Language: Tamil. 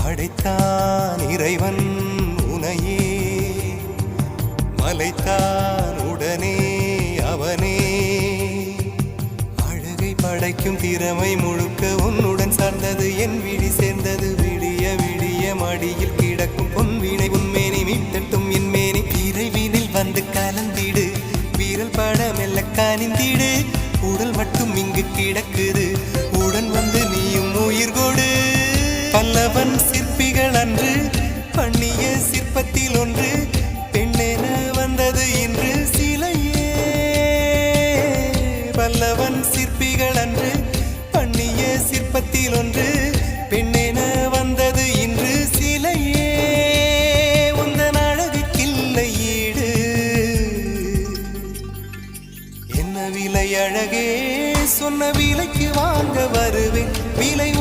படைத்தான் இறைவன் உனையே, மலைத்தான் உடனே அவனே. அழகை படைக்கும் திறமை முழுக்க உன்னுடன் சார்ந்தது, என் விழி சேர்ந்தது. விடிய விடிய மடியில் கிடக்கும் பொன்வினை உன்மேனி மீட்டட்டும் என் மேனி. இறைவினில் வந்து கலந்திடு, வீரல் பட மெல்ல காணிந்திடு. உடல் மட்டும் இங்கு கிடக்குது, உடன் வந்து நீயும் உயிர் கொடு. பல்லவன் சிற்பிகள் அன்று பண்ணிய சிற்பத்தில் ஒன்று, பெண்ணென வந்தது இன்று சிலையே. பல்லவன் சிற்பிகள் அன்று பண்ணிய சிற்பத்தில் ஒன்று, பெண்ணென வந்தது இன்று சிலையே. உந்தன் அழகுக்கில்லை ஈடு, என்ன விலை அழகே, சொன்ன விலைக்கு வாங்க வருவேன். விலை